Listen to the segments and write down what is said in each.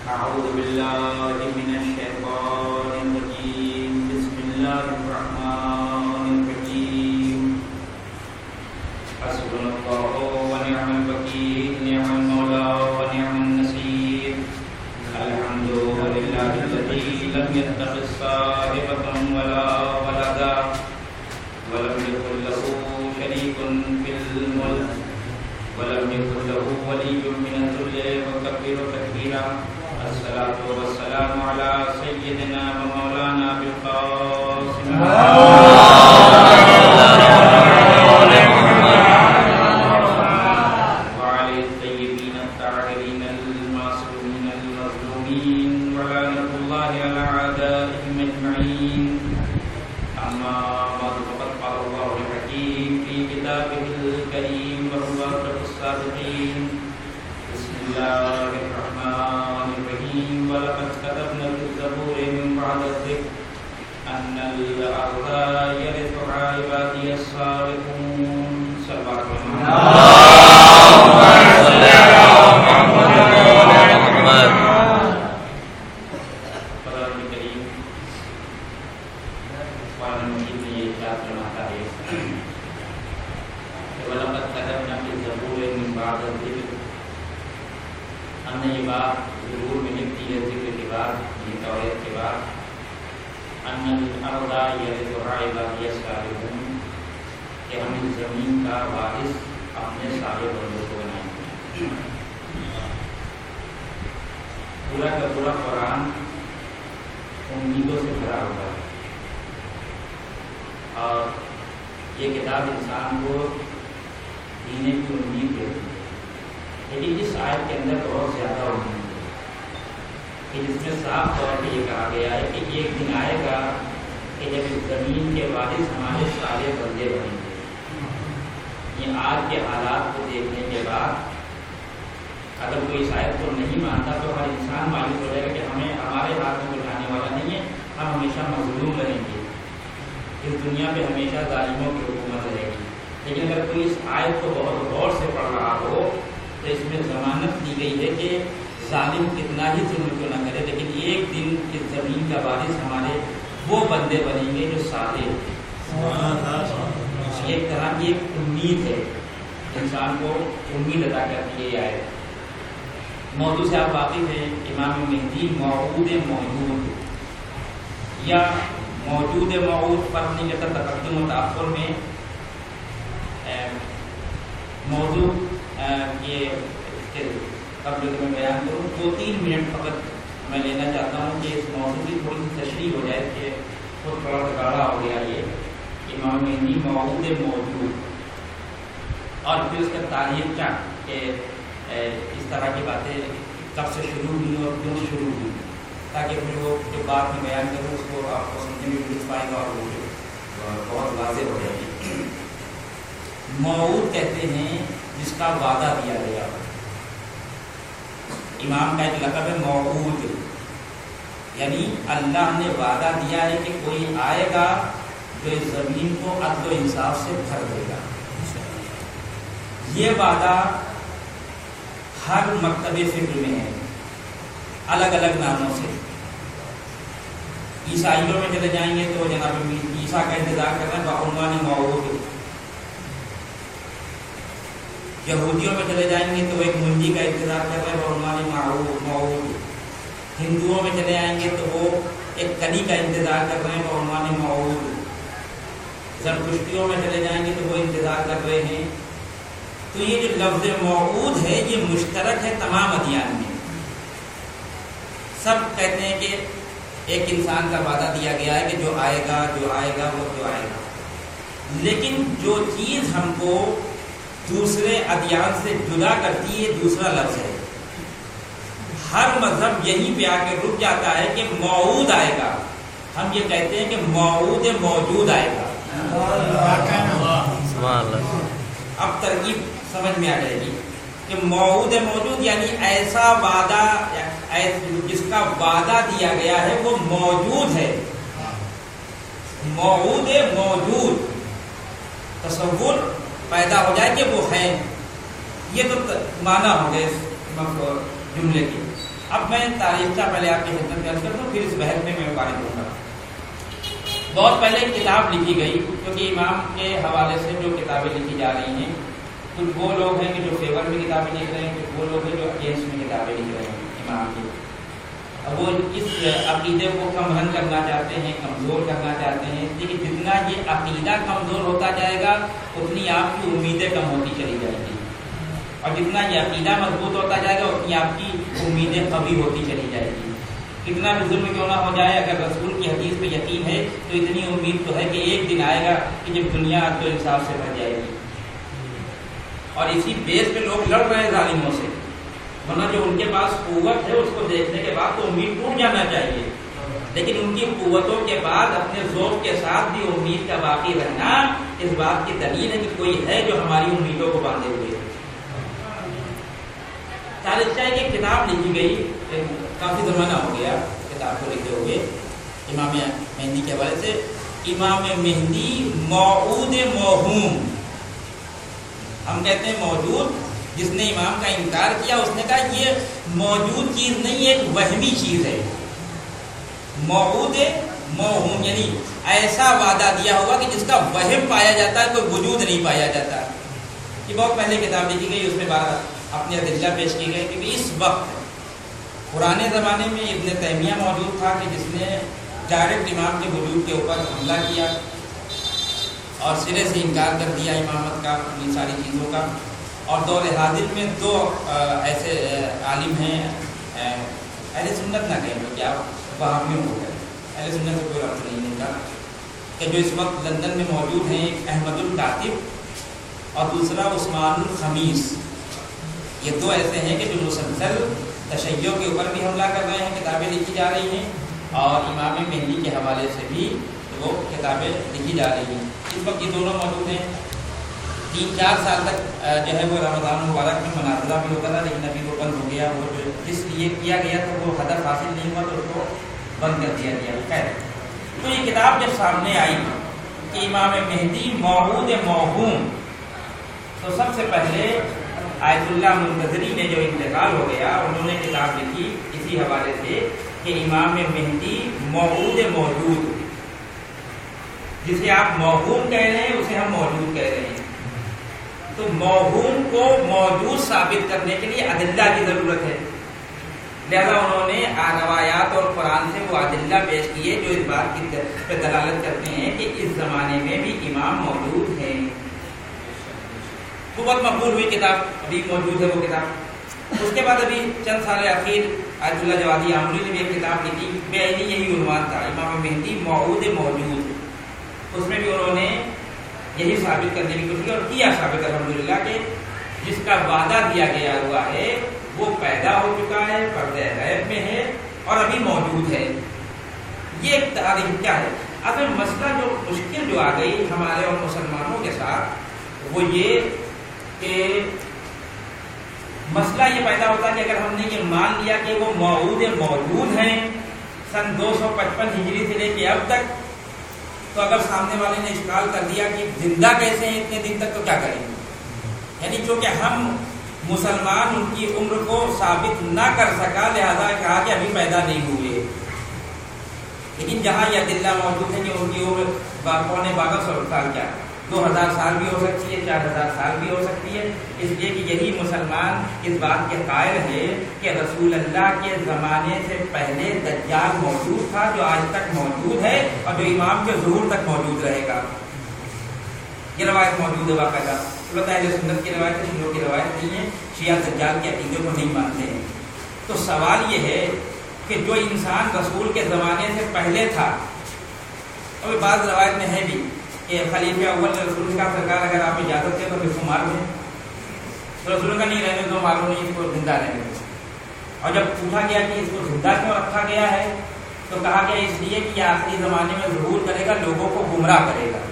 أعوذ بالله من الشيطان الرجيم بسم الله الرحمن الرحيم حسبنا الله ونعم الوكيل نعم المولى ونعم النصير الحمد لله الذي لم يتخذ صاحبة ولا ولدا ولم يكن له شريك في الملك ولم يكن له ولي من الذل وكبره تكبيرا الصلاة والسلام على سيدنا ومولانا بالقاسم وعلى الطيبين الطاهرين المعصومين المظلومين ولعنة الله على أعدائهم أجمعين أما بعد فقد قال الله الحكيم في كتابه الكريم وهو أشرف الصادقين بسم الله الرحمن الرحيم ولقد كتبنا في الزبور من بعد الذكر أن الأرض يرثها عبادي الصالحون صلى الله عليه وسلم. قرآن کریم قرآن مجید میں یہ ارشاد فرماتا ہے کہ وَلَقَدْ كَتَبْنَا فِي الزَّبُورِ مِن بَعْدِ الذِّكْرِ، ہم نے یہ بات زبور میں لکھی ہے ذکر کے بعد، یہ توریت کے بعد، أَنَّ الْأَرْضَ يَرِثُهَا عِبَادِيَ الصَّالِحُونَ، کہ ہم اس زمین کا وارث اپنے صالح بندوں کو بنائیں گے۔ پورا کا پورا قرآن امیدوں سے بھرا ہوا ہے، اور یہ کتاب انسان کو جینے کی امید دیتی ہے، لیکن اس آیت کے اندر بہت زیادہ امید ہے کہ جس میں صاف طور پہ یہ کہا گیا ہے کہ ایک دن آئے گا کہ جب اس زمین کے وارث ہمارے سارے بندے بنیں گے۔ یہ آج کے حالات کو دیکھنے کے بعد اگر کوئی اس آیت کو نہیں مانتا تو ہر انسان مایوس ہو جائے گا کہ ہمیں ہمارے ہاتھ میں کچھ آنے والا نہیں ہے، ہم ہمیشہ مظلوم رہیں گے، اس دنیا پہ ہمیشہ ظالموں کی حکومت رہے گی۔ لیکن اگر کوئی اس آیت کو بہت غور سے پڑھ رہا ہو تو اس میں ضمانت دی گئی ہے کہ ظالم کتنا ہی ظلم کیوں نہ کرے، لیکن ایک دن اس زمین کا وارث ہمارے وہ بندے بنیں گے جو صالح ہیں۔ ایک طرح کی ایک امید ہے، انسان کو امید ادا کرتی ہے یہ آیت۔ موضوع سے آپ واقف ہیں، امام مہدی موعود موجود یا موجود موعود فرق نہیں کرتا تقدم و تأخر میں۔ موضوع یہ قبل کہ میں بیان کروں 2-3 منٹ فقط میں لینا چاہتا ہوں کہ اس موضوع کی تھوڑی سی تشریح ہو جائے کہ خود تھوڑا سا گاڑا ہو گیا یہ امام مہدی موعود موجود، اور پھر اس کا تاریخ کیا کہ اس طرح کی باتیں کب سے شروع ہوئی اور کیوں شروع ہوئی، تاکہ پھر وہ جو بات میں بیان کروں اس کو آپ کو سمجھنے میں مل پائے گا اور وہ بہت واضح ہو جائے گی۔ موعود کہتے ہیں جس کا وعدہ دیا گیا، امام کا ایک لقب ہے موعود، یعنی اللہ نے وعدہ دیا ہے کہ کوئی آئے گا جو اس زمین کو عدل و انصاف سے بھر دے گا۔ یہ وعدہ ہر مکتب فکر میں ہے الگ الگ ناموں سے۔ عیسائیوں میں چلے جائیں گے تو جناب عیسیٰ کا انتظار کر رہے ہیں بعنوان موعود، یہودیوں میں چلے جائیں گے تو ایک منجی کا انتظار کر رہے ہیں بعنوان موعود، ہندوؤں میں چلے آئیں گے تو وہ ایک کلی کا انتظار کر رہے ہیں بعنوان موعود، زرتشتیوں میں چلے جائیں گے تو وہ انتظار کر رہے ہیں۔ تو یہ جو لفظ موعود ہے یہ مشترک ہے تمام ادیان میں، سب کہتے ہیں کہ ایک انسان کا وعدہ دیا گیا ہے کہ جو آئے گا وہ جو آئے گا، لیکن جو چیز ہم کو دوسرے ادیان سے جدا کرتی ہے دوسرا لفظ ہے۔ ہر مذہب یہیں پہ آ کے رک جاتا ہے کہ موعود آئے گا، ہم یہ کہتے ہیں کہ موعود موجود آئے گا۔ اب ترکیب سمجھ میں آ جائے گی کہ موعود موجود یعنی ایسا وعدہ جس کا وعدہ دیا گیا ہے وہ موجود ہے، موعود موجود، تصور پیدا ہو جائے کہ وہ ہے۔ یہ تو معنی ہو گئے جملے کے۔ اب میں تاریخ کا پہلے آپ کی خدمت میں عرض کر دوں، پھر اس بحث میں وارد ہوں گا۔ بہت پہلے ایک کتاب لکھی گئی، کیونکہ امام کے حوالے سے جو کتابیں لکھی جا رہی ہیں، کچھ وہ لوگ ہیں کہ جو فیور میں کتابیں لکھ رہے ہیں، کچھ وہ لوگ ہیں جو اگینسٹ میں کتابیں لکھ رہے ہیں امام کی۔ اب وہ اس عقیدے کو کمرنگ کرنا چاہتے ہیں، کمزور کرنا چاہتے ہیں، لیکن جتنا یہ عقیدہ کمزور ہوتا جائے گا اتنی آپ کی امیدیں کم ہوتی چلی جائیں گی، اور جتنا یہ عقیدہ مضبوط ہوتا جائے گا اتنی آپ کی امیدیں قوی ہوتی چلی جائے گی۔ کتنا بھی ظلم کیوں نہ ہو جائے، اگر رسول کی حدیث پہ یقین ہے تو اتنی امید تو ہے کہ ایک دن آئے گا کہ جب دنیا عدل و انصاف سے بھر جائے گی، اور اسی بیس پہ لوگ لڑ رہے ہیں ظالموں سے، ورنہ جو ان کے پاس قوت ہے اس کو دیکھنے کے بعد تو امید ٹوٹ جانا چاہیے، لیکن ان کی قوتوں کے بعد اپنے ذوق کے ساتھ بھی امید کا باقی رہنا اس بات کی دلیل ہے کہ کوئی ہے جو ہماری امیدوں کو باندھے ہوئے ہے۔ تاریخ کی ایک کتاب لکھی گئی، کافی زمانہ ہو گیا کتاب کو لکھے ہوئے، امام مہدی کے حوالے سے، امام مہدی موعود موہوم، ہم کہتے ہیں موجود، جس نے امام کا انکار کیا اس نے کہا یہ موجود چیز نہیں، ایک وہمی چیز ہے، موعود موہوم، یعنی ایسا وعدہ دیا ہوا کہ جس کا وہم پایا جاتا ہے، کوئی وجود نہیں پایا جاتا۔ یہ بہت پہلے کتاب لکھی گئی، اس میں اپنے ادلہ پیش کی گئی کہ اس وقت پرانے زمانے میں ابن تیمیہ موجود تھا کہ جس نے ڈائریکٹ امام کے وجود کے اوپر حملہ کیا اور سرے سے انکار کر دیا امامت کا، ان ساری چیزوں کا۔ اور دور حاضر میں دو ایسے عالم ہیں، اہل سنت نہ کہیں گے کیا، وہابیوں کو کہیں، اہل سنت کو کوئی ربط نہیں ان کا، کہ جو اس وقت لندن میں موجود ہیں، ایک احمد الکاتب اور دوسرا عثمان الخمیس، یہ دو ایسے ہیں کہ جو مسلسل تشیع کے اوپر بھی حملہ کر رہے ہیں، کتابیں لکھی جا رہی ہیں، اور امام مہدی کے حوالے سے بھی وہ کتابیں لکھی جا رہی ہیں۔ اس وقت یہ دونوں موجود ہیں۔ 3-4 سال تک جو ہے وہ رمضان مبارک میں مناظرہ بھی ہوتا تھا، لیکن ابھی وہ بند ہو گیا، وہ جو جس لیے کیا گیا تھا وہ ہدف حاصل نہیں ہوا تو اس کو بند کر دیا گیا۔ خیر، تو یہ کتاب جب سامنے آئی کہ امام مہدی موعود موہوم، تو سب سے پہلے آیت اللہ منتظری نے جو انتقال ہو گیا، انہوں نے کتاب لکھی اسی حوالے سے کہ امام مہدی موعود موجود، جسے آپ موہوم کہہ رہے ہیں اسے ہم موجود کہہ رہے ہیں، تو موہوم کو موجود ثابت کرنے کے لیے ادلہ کی ضرورت ہے، لہذا انہوں نے روایات اور قرآن سے وہ ادلہ پیش کیے جو اس بات کی دلالت کرتے ہیں کہ اس زمانے میں بھی امام موجود ہیں۔ وہ بہت مقبول ہوئی کتاب، ابھی موجود ہے وہ کتاب۔ اس کے بعد ابھی چند سال اخیر آیت اللہ جوادی عامری نے بھی ایک کتاب لکھی، بے عینی یہی عنوان تھا، امام مہدی موعود موجود۔ اس میں بھی انہوں نے یہی ثابت کرنے کی کوشش کی اور کیا ثابت الحمدللہ کہ جس کا وعدہ دیا گیا ہوا ہے وہ پیدا ہو چکا ہے، پردہ غیب میں ہے اور ابھی موجود ہے۔ یہ ایک تاریخ کیا ہے؟ اصل مسئلہ جو مشکل جو آ گئی ہمارے اور مسلمانوں کے ساتھ وہ یہ کہ مسئلہ یہ پیدا ہوتا ہے کہ اگر ہم نے یہ مان لیا کہ وہ موعود موجود ہیں سن 255 ہجری سے لے کے اب تک، تو اگر سامنے والے نے اشکال کر دیا کہ زندہ کیسے ہیں اتنے دن تک، تو کیا کریں گے؟ یعنی چونکہ ہم مسلمان ان کی عمر کو ثابت نہ کر سکا، لہذا کہا کہ ابھی پیدا نہیں ہوئے، لیکن جہاں یہ ادلہ موجود ہے کہ ان کی عمر 1200 سال، کیا 2000 سال بھی ہو سکتی ہے، 4000 سال بھی ہو سکتی ہے، اس لیے کہ یہی مسلمان اس بات کے قائل ہے کہ رسول اللہ کے زمانے سے پہلے دجال موجود تھا جو آج تک موجود ہے اور جو امام کے ظہور تک موجود رہے گا۔ یہ روایت موجود ہے باقاعدہ، اہل سنت کی روایت ہے، شیعوں کی روایت نہیں ہے، شیعہ دجال کے عقیدے کو نہیں مانتے ہیں۔ تو سوال یہ ہے کہ جو انسان رسول کے زمانے سے پہلے تھا، اور بعض روایت میں ہے بھی کہ خلیفہ اول نے رسول کا سرکار اگر آپ اجازت دیں تو اس کو مار دیں، تو رسول کا نہیں رہنے دو، معلوم نہیں اس کو زندہ رہنے دو۔ اور جب پوچھا گیا کہ اس کو زندہ کیوں رکھا گیا ہے تو کہا گیا اس لیے کہ یہ آخری زمانے میں ظہور کرے گا، لوگوں کو گمراہ کرے گا۔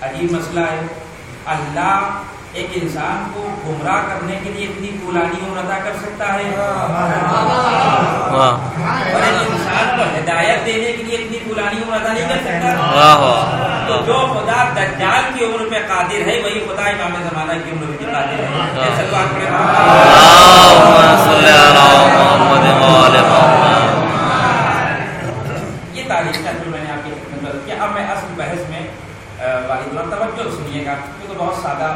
عجیب مسئلہ ہے، اللہ ایک انسان کو گمراہ کرنے کے لیے اتنی طولانی عمر عطا کر سکتا ہے، اور ایک انسان کو ہدایت دینے کے لیے اتنی طولانی عمر عطا نہیں کر سکتا۔ تو جو خدا دجال کی عمر پہ قادر ہے وہی خدا امام زمانہ کی عمر پہ قادر ہے. یہ تاریخ کا جو میں نے آپ کی خدمت میں کیا. اب میں اصل بحث میں والد توجہ سنیے گا کیونکہ بہت سادہ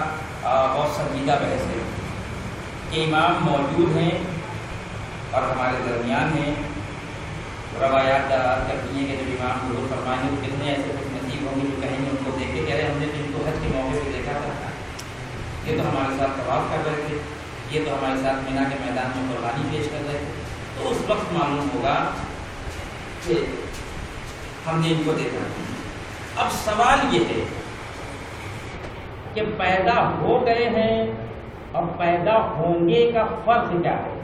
بہت سنجیدہ بحث ہے کہ امام موجود ہیں اور ہمارے درمیان ہیں. روایات کرتی ہیں کہ جب امام ظہور فرمائیں گے تو کتنے ایسے کچھ نصیب ہوں گے جو کہیں گے ان کو دیکھ کے کہہ رہے ہم نے ان کو حج کے موقع پہ دیکھا تھا, یہ تو ہمارے ساتھ طواف کر رہے تھے, یہ تو ہمارے ساتھ مینا کے میدان میں قربانی پیش کر رہے تھے. تو اس وقت معلوم ہوگا کہ ہم نے ان کو دیکھا. اب سوال یہ ہے کہ پیدا ہو گئے ہیں اور پیدا ہوں گے کا فرق کیا ہے,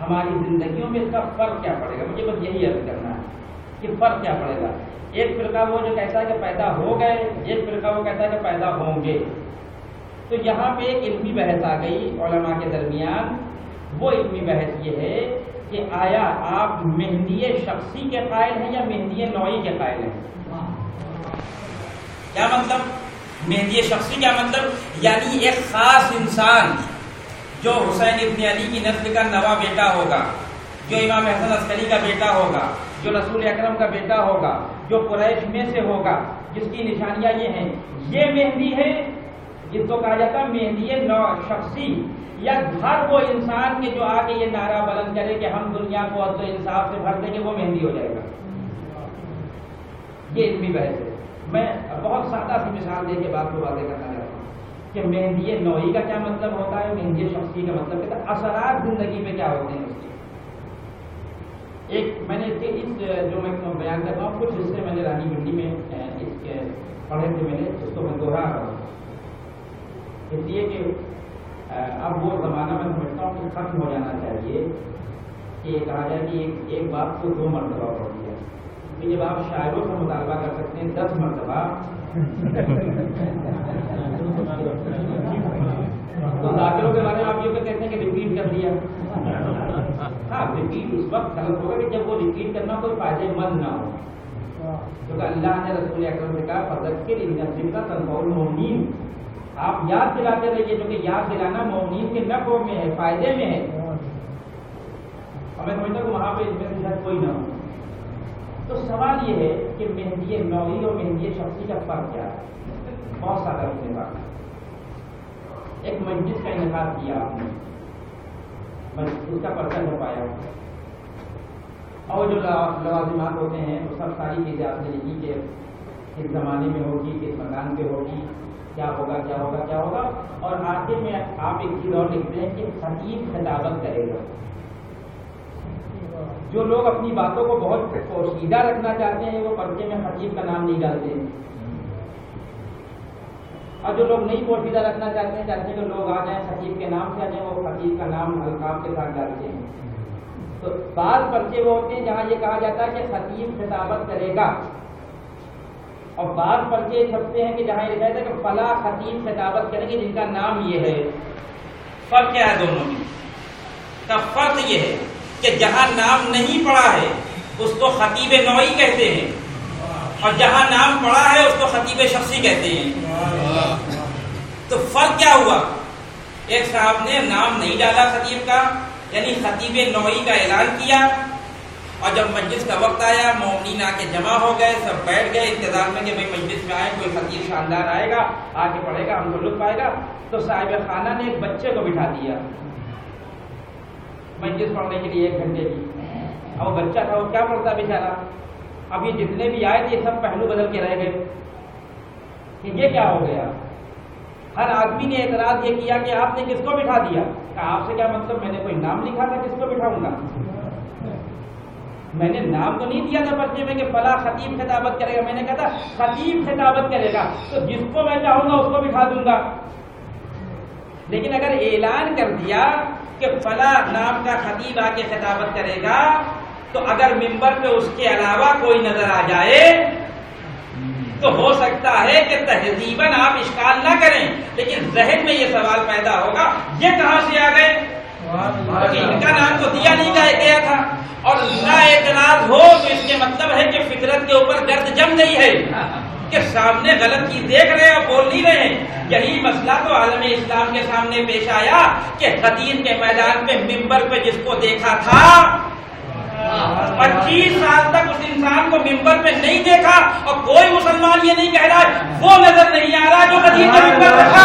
ہماری زندگیوں میں اس کا فرق کیا پڑے گا. مجھے بس یہی عرض کرنا ہے کہ فرق کیا پڑے گا. ایک فرقہ وہ جو کہتا ہے کہ پیدا ہو گئے, ایک فرقہ وہ کہتا ہے کہ پیدا ہوں گے. تو یہاں پہ ایک علمی بحث آ گئی علماء کے درمیان. وہ علمی بحث یہ ہے کہ آیا آپ مہدی شخصی کے قائل ہیں یا مہدی نوعی کے قائل ہیں. کیا مطلب مہدی شخصی, کیا مطلب یعنی ایک خاص انسان جو حسین ابن علی کی نسل کا نواں بیٹا ہوگا, جو امام حسن عسکری کا بیٹا ہوگا, جو رسول اکرم کا بیٹا ہوگا, جو قریش میں سے ہوگا, جس کی نشانیاں یہ ہیں, یہ مہدی ہے جس کو کہا جاتا ہے مہدی شخصی. یا ہر وہ انسان کے جو آ کے یہ نعرہ بلند کرے کہ ہم دنیا کو عدل و انصاف سے بھر دیں گے وہ مہدی ہو جائے گا. یہ علمی بحث ہے. میں بہت سادہ سی مثال دے کے بات کو واضح کرنا چاہتا ہوں کہ مہدی نوعی کا کیا مطلب ہوتا ہے, مہدی شخصی کا مطلب کیا ہے, اثرات زندگی میں کیا ہوتے ہیں اس کے. ایک میں نے اس جو میں بیان کرتا ہوں کچھ حصے میں نے رانی منڈی میں اس کے پڑھے تھے, میں نے اس کو میں دوہرا رہا ہوں اس لیے کہ اب وہ زمانہ میں سمجھتا ہوں کہ ختم ہو جانا چاہیے کہ یہ کہا جائے کہ ایک بات کو 2 مرتبہ پڑھ دیا. جب آپ شاعروں سے مطالبہ کر سکتے ہیں 10 مرتبہ تو ذاکروں کے بارے میں آپ یہ کہتے ہیں کہ ریپیٹ کر دیا. ہاں ریپیٹ اس وقت غلط ہوگا کہ جب وہ ریپیٹ کرنا کوئی فائدے مند نہ ہو, کیونکہ اللہ نے رسول اکرم سے کہا فذکر ان الذکر تنفع المؤمنین, آپ یاد دلاتے رہیے, جو کہ یاد دلانا مومنین کے نفع میں ہے, فائدے میں ہے. اور میں سمجھتا ہوں وہاں پہ اس میں شاید کوئی نہ ہو. تو سوال یہ ہے کہ مہدی نوعی اور مہدی شخصی کا فرق کیا ہے. بہت سادہ اس نے بات. ایک مجلس کا انعقاد کیا آپ نے, اس کا پرچہ چھپایا اور جو لوازمات ہوتے ہیں وہ سب ساری چیزیں آپ نے لکھی کہ کس زمانے میں ہوگی, کس مکان پہ ہوگی, کیا ہوگا کیا ہوگا کیا ہوگا. اور آخر میں آپ ایک چیز اور لکھتے ہیں کہ خطیب خطابت کرے گا. جو لوگ اپنی باتوں کو بہت پوشیدہ رکھنا چاہتے ہیں وہ پرچے میں خطیب کا نام نہیں ڈالتے ہیں, اور جو لوگ نہیں پوشیدہ رکھنا چاہتے ہیں چاہتے ہیں کہ لوگ آ جائیں خطیب کے نام سے آ جائیں, وہ خطیب کا نام القاب کے ساتھ ڈالتے ہیں. تو بعض پرچے وہ ہوتے ہیں جہاں یہ کہا جاتا ہے کہ خطیب خطابت کرے گا, اور بعض پرچے چھپتے ہیں کہ جہاں یہ لکھا جاتا ہے کہ فلاں خطیب خطابت کریں گے جن کا نام یہ ہے. فرق کیا ہے دونوں میں کا؟ فرق یہ ہے کہ جہاں نام نہیں پڑا ہے اس کو خطیب نوعی کہتے ہیں, اور جہاں نام پڑا ہے اس کو خطیب شخصی کہتے ہیں. تو فرق کیا ہوا؟ ایک صاحب نے نام نہیں ڈالا خطیب کا, یعنی خطیب نوعی کا اعلان کیا, اور جب مجلس کا وقت آیا مومنین آ کے جمع ہو گئے, سب بیٹھ گئے انتظار میں کہ بھائی مجلس میں آئے, کوئی خطیب شاندار آئے گا, آ کے پڑھے گا, ہم کو لطف آئے گا. تو صاحب خانہ نے ایک بچے کو بٹھا دیا مجلس پڑھنے کے لیے 1 گھنٹے کی. اب وہ بچہ تھا, وہ کیا پڑھتا بیچارہ. اب یہ جتنے بھی آئے تھے سب پہلو بدل کے رہ گئے کہ یہ کیا ہو گیا. ہر آدمی نے اعتراض یہ کیا کہ آپ نے کس کو بٹھا دیا. کہ آپ سے کیا مطلب, میں نے کوئی نام لکھا تھا, کس کو بٹھاؤں گا. میں نے نام تو نہیں دیا تھا پرچے میں کہ فلاں خطیب خطابت کرے گا, میں نے کہا تھا خطیب خطابت کرے گا, تو جس کو میں چاہوں گا اس کو بٹھا دوں گا. لیکن اگر اعلان کر دیا کہ فلاں نام کا خطیب آ کے خطابت کرے گا, تو اگر ممبر پہ اس کے علاوہ کوئی نظر آ جائے تو ہو سکتا ہے کہ تہذیباً آپ اشکال نہ کریں, لیکن ذہن میں یہ سوال پیدا ہوگا یہ کہاں سے آ گئے, ان کا نام تو دیا نہیں گیا تھا. اور نہ اعتراض ہو تو اس کے مطلب ہے کہ فطرت کے اوپر گرد جم گئی ہے کہ سامنے غلط چیز دیکھ رہے ہیں اور بول نہیں رہے ہیں. یہی مسئلہ تو عالم اسلام کے سامنے پیش آیا کہ حدیث کے میدان پہ ممبر پہ جس کو دیکھا تھا 25 سال تک اس انسان کو ممبر پہ نہیں دیکھا اور کوئی مسلمان یہ نہیں کہہ رہا ہے وہ نظر نہیں آ رہا جو حدیث کے ممبر پہ تھا.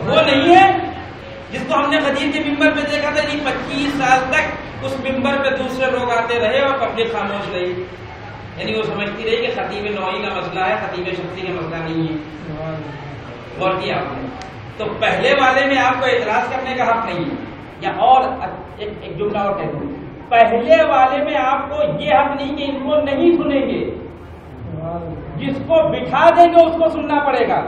وہ نہیں ہے جس کو ہم نے حدیث کے ممبر پہ دیکھا تھا. 25 سال تک اس ممبر پہ دوسرے لوگ آتے رہے اور پبلک خاموش رہی. یعنی وہ سمجھتی رہی کہ خطیب نوعی کا مسئلہ ہے, خطیب شخصی کا مسئلہ نہیں ہے. غور کیا آپ نے؟ تو پہلے والے میں آپ کو اعتراض کرنے کا حق نہیں ہے. یا اور ایک جملہ اور کہہ دوں, پہلے والے میں آپ کو یہ حق نہیں کہ ان کو نہیں سنیں گے, جس کو بٹھا دیں گے اس کو سننا پڑے گا.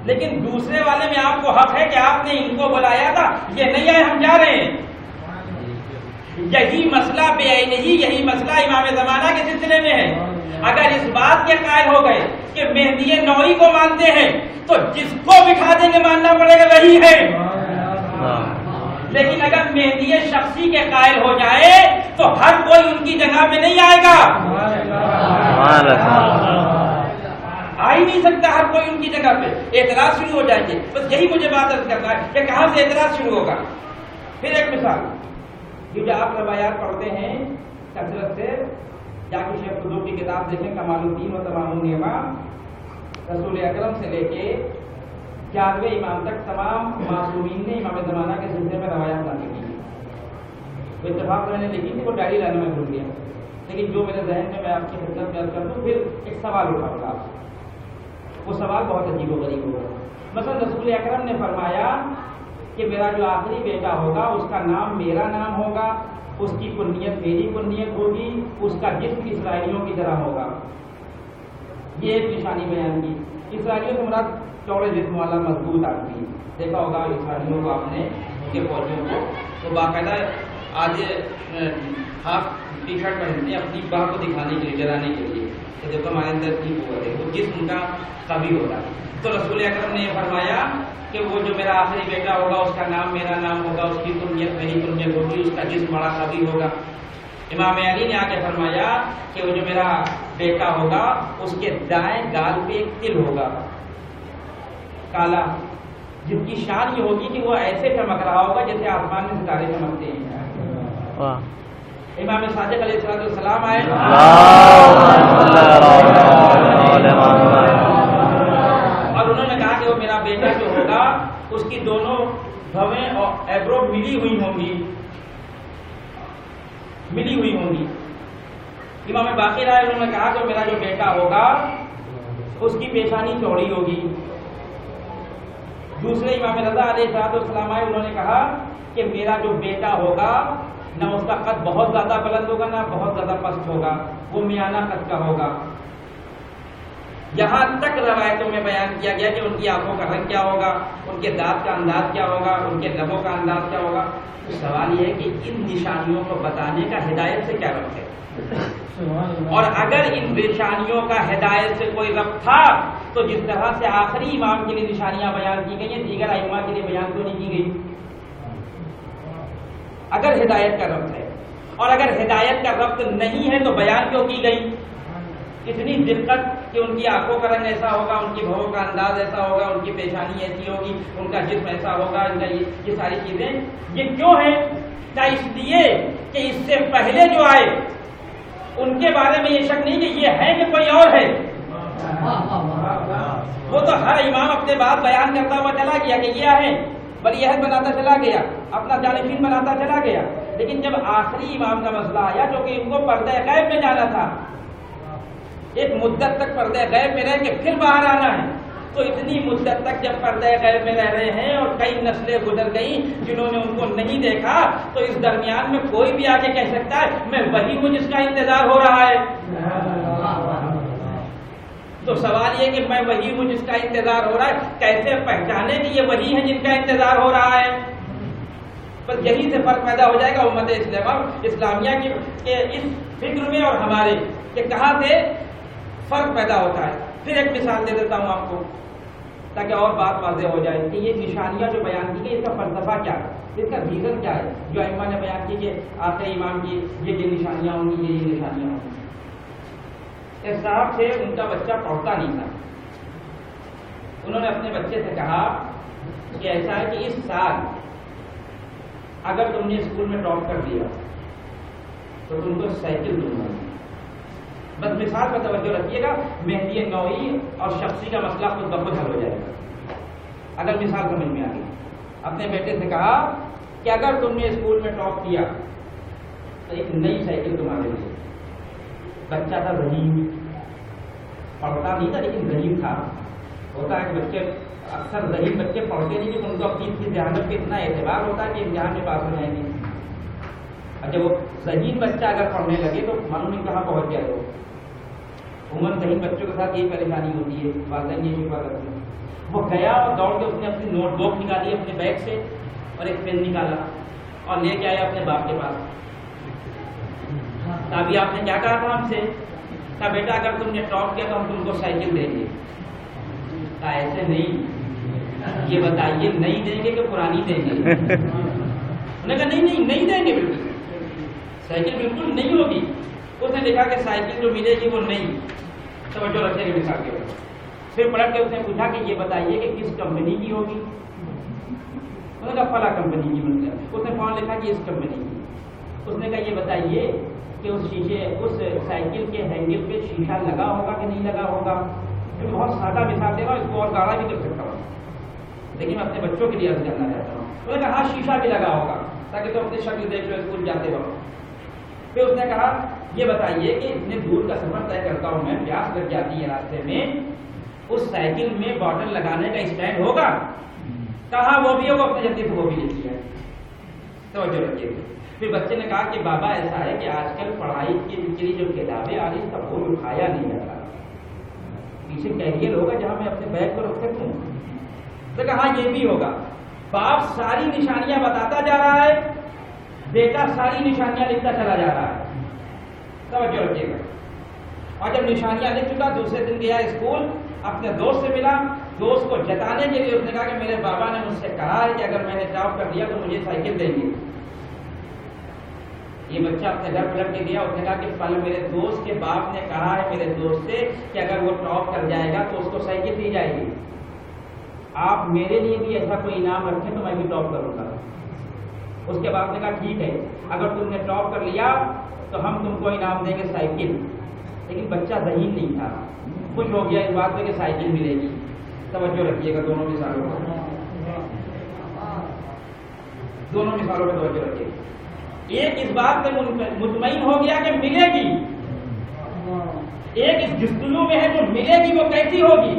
لیکن دوسرے والے میں آپ کو حق ہے کہ آپ نے ان کو بلایا تھا, یہ نہیں آئے, ہم جا رہے ہیں. یہی مسئلہ بے عینی, یہی مسئلہ امام زمانہ کے سلسلے میں ہے. اگر اس بات کے قائل ہو گئے کہ مہدی نوعی کو مانتے ہیں تو جس کو بٹھا دیں گے ماننا پڑے گا وہی ہے. لیکن اگر مہدی شخصی کے قائل ہو جائے تو ہر کوئی ان کی جگہ میں نہیں آئے گا, آ ہی نہیں سکتا ہر کوئی ان کی جگہ پہ. اعتراض شروع ہو جائیں گے. بس یہی مجھے بات عرض کرنا ہے کہ کہاں سے اعتراض شروع ہوگا. پھر ایک مثال, یہ جو آپ روایات پڑھتے ہیں کثرت سے, جا کے شیخ قطب کی کتاب دیکھیں کمال الدین و تمام النعما, رسول اکرم سے لے کے 11ویں امام تک تمام معصومین نے امام زمانہ کے سلسلے میں روایات نقل کی. وہ اتفاق میں نے لکھی تھی, وہ ڈائری لانے میں بھول گیا, لیکن جو میرے ذہن میں آپ کی خدمت میں کر دوں. پھر ایک سوال اٹھاؤں گا, وہ سوال بہت عجیب و غریب ہوگا. مثلا رسول اکرم نے فرمایا کہ میرا جو آخری بیٹا ہوگا اس کا نام میرا نام ہوگا, اس کی کنیت میری کنیت ہوگی, اس کا جسم اسرائیلیوں کی طرح ہوگا. یہ ایک نشانی بیان کی. اسرائیلیوں سے مراد چوڑے جسم والا مضبوط آدمی. دیکھا ہوگا اسرائیلیوں کو آپ نے, کے فوجیوں کو, تو باقاعدہ آدھے ہاف ٹی شرٹ پہنتے ہیں اپنی باہ کو دکھانے کے لیے, ڈرانے کے لیے کہ دیکھو ہمارے اندر کی قوت ہے, وہ جسم کا قوی ہوگا. تو رسول اکرم نے یہ فرمایا کہ وہ جو میرا آخری بیٹا ہوگا اس کا نام میرا نام ہوگا, اس کی کنیت میری کنیت ہوگی, اس کا جسم بڑا قوی ہوگا. امام علی نے آ کے فرمایا کہ وہ جو میرا بیٹا ہوگا اس کے دائیں گال پہ ایک تل ہوگا کالا, جس کی شان یہ ہوگی کہ وہ ایسے چمک رہا ہوگا جیسے آسمان میں ستارے چمکتے ہیں. امام صادق علیہ السلام آئے اور انہوں نے کہا کہ وہ میرا بیٹا جو ہوگا اس کی دونوں بھویں اور ایبرو ملی ہوئی ہوں گی. امام باقر آئے, انہوں نے کہا کہ میرا جو بیٹا ہوگا اس کی پیشانی چوڑی ہوگی. دوسرے امام رضا علیہ السلام آئے, انہوں نے کہا کہ میرا جو بیٹا ہوگا نہ اس کا قد بہت زیادہ بلند ہوگا نہ بہت زیادہ پست ہوگا, وہ میانہ قد کا ہوگا. یہاں تک روایتوں میں بیان کیا گیا کہ ان کی آنکھوں کا رنگ کیا ہوگا, ان کے دانت کا انداز کیا ہوگا, ان کے لبوں کا انداز کیا ہوگا. تو سوال یہ ہے کہ ان نشانیوں کو بتانے کا ہدایت سے کیا ربط ہے؟ اور اگر ان نشانیوں کا ہدایت سے کوئی ربط تھا تو جس طرح سے آخری امام کے لیے نشانیاں بیان کی گئی ہیں دیگر ائمہ کے لیے بیان کیوں نہیں کی گئی؟ اگر ہدایت کا ربط ہے, اور اگر ہدایت کا ربط نہیں ہے تو بیان کیوں کی گئی؟ اتنی دقت کہ ان کی آنکھوں کا رنگ ایسا ہوگا, ان کی بھووں کا انداز ایسا ہوگا, ان کی پیشانی ایسی ہوگی, ان کا جسم ایسا ہوگا, ان کا یہ ساری چیزیں یہ کیوں ہے؟ کیا اس لیے کہ اس سے پہلے جو آئے ان کے بارے میں یہ شک نہیں کہ یہ ہے کہ کوئی اور ہے. وہ تو ہر امام اپنے بات بیان کرتا ہوا چلا گیا کہ یہ ہے, ولیعہد بناتا چلا گیا, اپنا جانشین بناتا چلا گیا. لیکن جب آخری امام کا مسئلہ آیا جو کہ ان کو پردہ غیب میں جانا تھا, ایک مدت تک پردہ غیب میں رہ کے پھر باہر آنا ہے, تو اتنی مدت تک جب پردہ غیب میں رہ رہے ہیں اور کئی نسلیں گزر گئیں جنہوں نے ان کو نہیں دیکھا, تو اس درمیان میں کوئی بھی آ کے کہہ سکتا ہے میں وہی ہوں جس کا انتظار ہو رہا ہے. تو سوال یہ کہ میں وہی ہوں جس کا انتظار ہو رہا ہے, کیسے پہچانے کہ یہ وہی ہیں جن کا انتظار ہو رہا ہے؟ بس یہی سے فرق پیدا ہو جائے گا امت اسلامیہ کی کہ اس فکر میں اور ہمارے کہ کہاں سے فرق پیدا ہوتا ہے. پھر ایک مثال دے دیتا ہوں آپ کو تاکہ اور بات واضح ہو جائے کہ یہ نشانیاں جو بیان کی گئی اس کا فلسفہ کیا ہے, اس کا ریزن کیا ہے جو ائمہ نے بیان کی کہ آخری امام کی یہ نشانیاں ہوں گی, یہ نشانیاں ہوں گی. ایک صاحب سے ان کا بچہ پڑھتا نہیں تھا. انہوں نے اپنے بچے سے کہا کہ ایسا ہے کہ اس سال اگر تم نے اسکول میں ٹاپ کر دیا تو تم کو سائیکل دوں گا. بس مثال پر توجہ رکھیے گا, مہدی نوعی اور شخصی کا مسئلہ خود بخود حل ہو جائے گا اگر مثال سمجھ میں آ گئی. اپنے بیٹے سے کہا کہ اگر تم نے اسکول میں ٹاپ کیا تو ایک نئی سائیکل تمہارے لیے. بچہ تھا رحیم, پڑھتا نہیں تھا لیکن رحیم تھا. ہوتا ہے کہ بچے اکثر رحیم بچے پڑھتے نہیں کہ ان کو اپنی ذہانت پہ اتنا اعتبار ہوتا ہے کہ امتحان میں پاس ہو جائیں گے. اور جب وہ ذہین بچہ اگر پڑھنے لگے تو معلوم نہیں کہاں پہنچ جائے. وہ عموماً ذہین بچوں کے ساتھ یہ پریشانی ہوتی ہے, والدین یہ شکوا کرتے ہیں. وہ گیا اور دوڑ کے اس نے اپنی نوٹ بک نکالی اپنے بیگ سے اور ایک پین نکالا اور لے کے آیا اپنے باپ کے پاس. ابھی آپ نے کیا کہا تھا ہم سے, کہا بیٹا اگر تم نے ٹاپ کیا تو ہم تم کو سائیکل دیں گے. کہا ایسے نہیں, یہ بتائیے نئی دیں گے کہ پرانی دیں گے. انہوں نے کہا نہیں دیں گے, بالکل سائیکل بالکل نہیں ہوگی. اس نے دیکھا کہ سائیکل جو ملے گی وہ نہیں. توجہ رکھنے کے مثال کے بعد پھر پلٹ کے اس نے پوچھا کہ یہ بتائیے کہ کس کمپنی کی ہوگی. انہوں نے کہا فلاں کمپنی کی. اس نے فون لکھا کہ اس کمپنی کی. اس نے کہا یہ بتائیے کہ اس سائیکل کے ہینڈل پہ شیشہ لگا ہوگا کہ نہیں لگا ہوگا. بہت سادہ مثال دے رہا ہوں, اس کو اور گاڑا بھی کر سکتا ہوں لیکن میں اپنے بچوں کے لیے عرض کرنا چاہتا ہوں. انہوں نے کہا ہاں شیشہ بھی لگا ہوگا تاکہ تو اپنی شکل دیکھ لو اسکول جاتے وقت. پھر اس نے کہا یہ بتائیے کہ اتنے دور کا سفر طے کرتا ہوں میں, پیاس لگ جاتی ہے راستے میں, اس سائیکل میں باٹل لگانے کا اسٹینڈ ہوگا. کہا وہ بھی ہے, وہ اپنے جلدی سے وہ بھی لیتی ہے. توجہ رکھیے. پھر بچے نے کہا کہ بابا ایسا ہے کہ آج کل پڑھائی کی جو کتابیں آ رہی اس کا بوجھ اٹھایا نہیں جاتا, پیچھے کیریئر ہوگا جہاں میں اپنے بیگ کو رکھ سکوں. تو کہا یہ بھی ہوگا. باپ ساری نشانیاں بتاتا جا رہا ہے, بیٹا ساری نشانیاں لکھتا چلا جا رہا ہے. توجہ رکھیے گا. اور جب نشانیاں لکھ چکا دوسرے دن گیا اسکول, اپنے دوست سے ملا. دوست کو جتانے کے لیے اس نے کہا کہ میرے بابا نے مجھ سے کہا ہے کہ اگر میں نے ٹاپ کر دیا تو مجھے سائیکل دیں گے. یہ بچہ اپنے گھر پلٹ کے گیا. اس نے کہا کہ کل میرے دوست کے باپ نے کہا ہے میرے دوست سے کہ اگر وہ ٹاپ کر جائے گا تو اس کو سائیکل دی جائے گی. آپ میرے لیے بھی ایسا کوئی انعام رکھیں تو میں بھی ٹاپ کروں گا. اس کے باپ نے کہا ٹھیک ہے, اگر تم نے ٹاپ کر لیا تو ہم تم کو انعام دیں گے سائیکل. لیکن بچہ ذہین نہیں تھا, خوش ہو گیا اس بات پہ کہ سائیکل ملے گی. توجہ رکھیے گا دونوں مثالوں پہ توجہ رکھیے گا. ایک اس بات پہ مطمئن ہو گیا کہ ملے گی, ایک اس جستجو میں ہے جو ملے گی وہ کیسی ہوگی.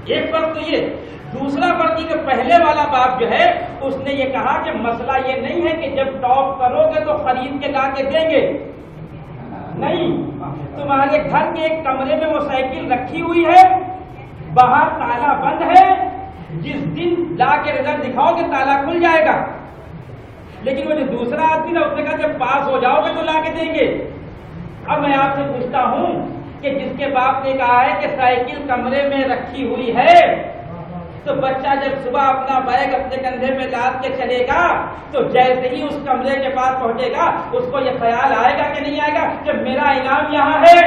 ایک فرق تو یہ. دوسرا فرق یہ کہ پہلے والا باپ جو ہے اس نے یہ کہا کہ مسئلہ یہ نہیں ہے کہ جب ٹاپ کرو گے تو خرید کے لا کے دیں گے. نہیں, تمہارے گھر کے ایک کمرے میں وہ سائیکل رکھی ہوئی ہے, باہر تالا بند ہے, جس دن لا کے رزلٹ دکھاؤ گے تالا کھل جائے گا. لیکن وہ جو دوسرا آدمی نا اس نے کہا جب پاس ہو جاؤ گے تو لا کے دیں گے. اب میں آپ سے پوچھتا ہوں کہ جس کے باپ نے کہا ہے کہ سائیکل کمرے میں رکھی ہوئی ہے, تو بچہ جب صبح اپنا بیگ اپنے کندھے میں لاد کے چلے گا تو جیسے ہی اس کمرے کے پاس پہنچے گا اس کو یہ خیال آئے گا کہ نہیں آئے گا کہ میرا انعام یہاں ہے.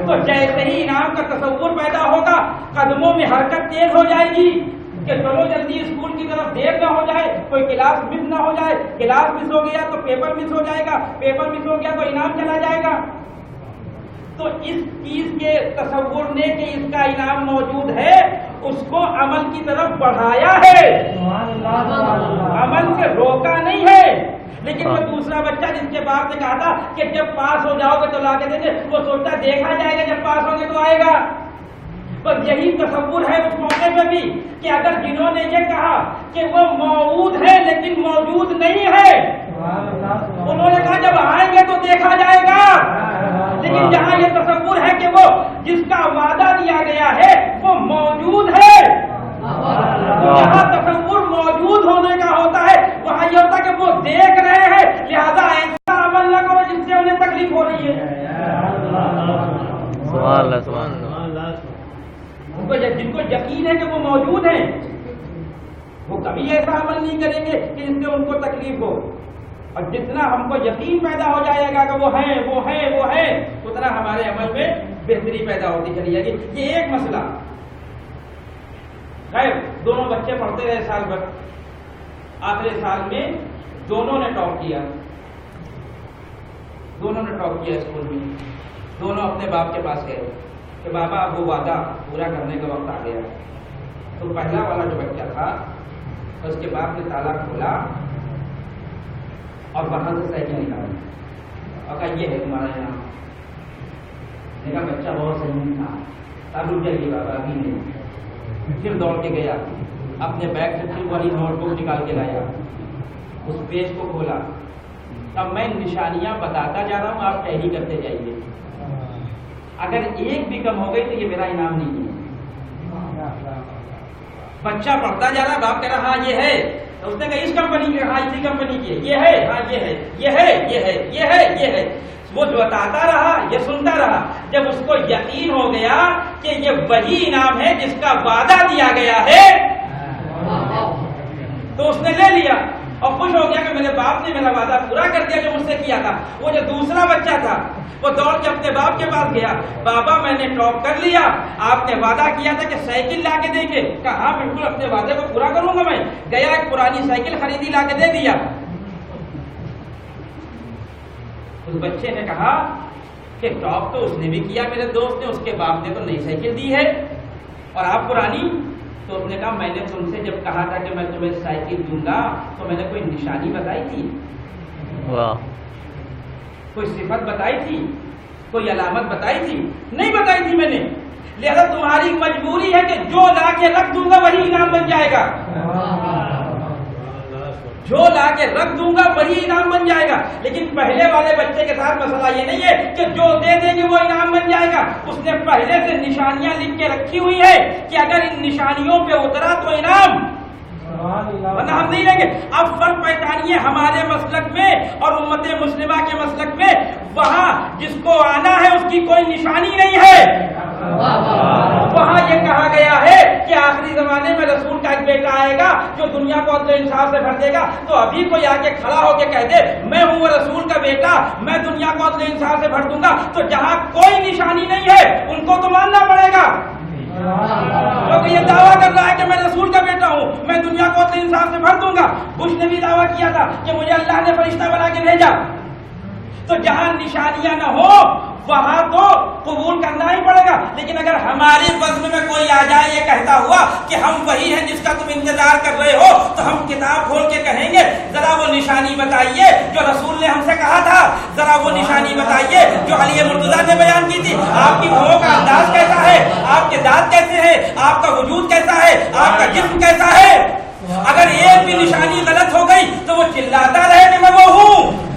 تو جیسے ہی انعام کا تصور پیدا ہوگا قدموں میں حرکت تیز ہو جائے گی کہ چلو جلدی اسکول کی طرف دیر نہ ہو جائے, کوئی کلاس مس نہ ہو جائے. کلاس مس ہو گیا تو پیپر مس ہو جائے گا, پیپر مس ہو گیا تو انعام چلا جائے گا. تو اس چیز کے تصور نے کہ اس کا انعام موجود ہے اس کو عمل کی طرف بڑھایا ہے, عمل سے روکا نہیں ہے. لیکن وہ دوسرا بچہ جس کے باپ نے کہا تھا کہ جب پاس ہو جاؤ گے تو لا کے دیں گے, وہ سوچتا دیکھا جائے گا جب پاس ہوگے تو آئے گا. بس یہی تصور ہے اس موقع پہ بھی کہ اگر جنہوں نے یہ کہا کہ وہ موجود ہے لیکن موجود نہیں ہے, انہوں نے کہا جب آئیں گے تو دیکھا جائے گا. لیکن جہاں یہ تصور ہے کہ وہ جس کا وعدہ دیا گیا ہے وہ موجود ہے, جہاں تصور موجود ہونے کا ہوتا ہے وہاں یہ ہوتا ہے کہ وہ دیکھ رہے ہیں, لہذا ایسا عمل نہ کرو جس سے انہیں تکلیف ہو رہی ہے. جن کو یقین ہے کہ وہ موجود ہیں وہ کبھی ایسا عمل نہیں کریں گے کہ جس سے ان کو تکلیف ہو. اور جتنا ہم کو یقین پیدا ہو جائے گا کہ وہ ہے اتنا ہمارے عمل میں بہتری پیدا ہوتی چلی جائے گی. یہ ایک مسئلہ. خیر دونوں بچے پڑھتے رہے سال بھر. آخری سال میں دونوں نے ٹاپ کیا اسکول میں. دونوں اپنے باپ کے پاس گئے کہ بابا اب وہ وعدہ پورا کرنے کا وقت آ گیا. تو پہلا والا جو بچہ تھا اس کے باپ نے تالا کھولا اور وہاں سے سائیکل نکالی اور کہا یہ ہے تمہارا انعام. میرا بچہ بہت صحیح تھا. اب رک جائیے بابا ابھی نہیں. پھر دوڑ کے گیا اپنے بیگ سے ٹرپ والی نوٹ بک نکال کے لایا, اس پیج کو کھولا. اب میں نشانیاں بتاتا جا رہا ہوں, آپ تحریر کرتے جائیے. اگر ایک بھی کم ہو گئی تو یہ میرا انعام نہیں ہے. بچہ پڑھتا جا رہا, باپ کہہ رہا ہاں یہ ہے. اس نے کہا اس کمپنی کے, ہاں اسی کمپنی کی ہے. یہ ہے, ہاں یہ ہے, یہ ہے, یہ ہے, یہ ہے, یہ ہے. وہ بتاتا رہا, یہ سنتا رہا. جب اس کو یقین ہو گیا کہ یہ وہی انعام ہے جس کا وعدہ دیا گیا ہے تو اس نے لے لیا اور خوش ہو گیا کہ میرے باپ نے میرا وعدہ پورا کر دیا جو مجھ سے کیا تھا. وہ جو دوسرا بچہ تھا وہ دوڑ کے اپنے باپ کے پاس گیا, بابا میں نے ٹاپ کر لیا, آپ نے وعدہ کیا تھا کہ سائیکل لا کے دیں گے. کہا ہاں بالکل اپنے وعدے کو پورا کروں گا. میں گیا ایک پرانی سائیکل خریدی, لا کے دے دیا. اس بچے نے کہا کہ ٹاپ تو اس نے بھی کیا میرے دوست نے, اس کے باپ نے تو نئی سائیکل دی ہے اور آپ پرانی. تو اس نے کہا میں نے تم سے جب کہا تھا کہ میں تمہیں سائیکل دوں گا تو میں نے کوئی نشانی بتائی تھی, کوئی صفت بتائی تھی, کوئی علامت بتائی تھی؟ نہیں بتائی تھی میں نے. لہذا تمہاری مجبوری ہے کہ جو لا کے رکھ دوں گا وہی انعام بن جائے گا. جو لا کے رکھ دوں گا وہی انعام بن جائے گا. لیکن پہلے والے بچے کے ساتھ مسئلہ یہ نہیں ہے کہ جو دے دیں گے وہ انعام بن جائے گا. اس نے پہلے سے نشانیاں لکھ کے رکھی ہوئی ہے کہ اگر ان نشانیوں پہ اترا تو انعام, ورنہ ہم نہیں لیں گے. اب فرق پہچانیے ہمارے مسلک میں اور امت مسلمہ کے مسلک میں. وہاں جس کو آنا ہے اس کی کوئی نشانی نہیں ہے. وہاں یہ کہا گیا ہے کہ آخری زمانے میں رسول کا ایک بیٹا آئے گا جو دنیا کو عدل و انصاف سے بھر دے گا. تو ابھی کوئی آ کے کھڑا ہو کے کہہ دے میں ہوں وہ رسول کا بیٹا, میں دنیا کو عدل و انصاف سے بھر دوں گا, تو جہاں کوئی نشانی نہیں ہے ان کو تو ماننا پڑے گا. کیونکہ یہ دعویٰ کر رہا ہے کہ میں رسول کا بیٹا ہوں, میں دنیا کو عدل و انصاف سے بھر دوں گا. بش نے بھی دعویٰ کیا تھا کہ مجھے اللہ نے فرشتہ بنا کے بھیجا. تو جہاں نشانیاں نہ ہو وہاں تو قبول کرنا ہی پڑے گا. لیکن اگر ہمارے بزم میں کوئی آ جائے یہ کہتا ہوا کہ ہم وہی ہیں جس کا تم انتظار کر رہے ہو, تو ہم کتاب کھول کے کہیں گے ذرا وہ نشانی بتائیے جو رسول نے ہم سے کہا تھا, ذرا وہ نشانی بتائیے جو علی مرتضیٰ نے بیان کی تھی. آپ کی بھووں کا انداز کیسا ہے, آپ کے دانت کیسے ہیں, آپ کا وجود کیسا ہے, آپ کا جسم کیسا ہے. اگر ایک بھی نشانی غلط ہو گئی تو وہ چلاتا رہے کہ میں وہ ہوں.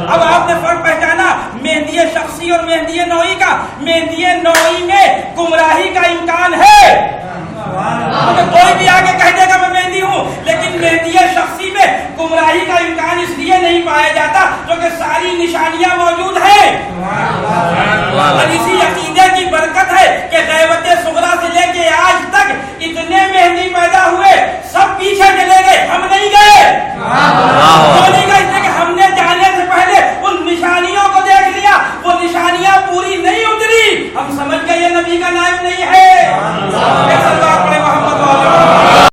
اب آپ نے فرق پہچانا مہدی شخصی اور مہدی نوعی کا. مہدی نوعی میں گمراہی کا امکان ہے, کوئی بھی آگے کہہ دے گا میں مہدی ہوں, لیکن مہدی شخصی میں گمراہی کا امکان اس لیے نہیں پایا جاتا کیونکہ ساری نشانیاں موجود ہیں. اور اسی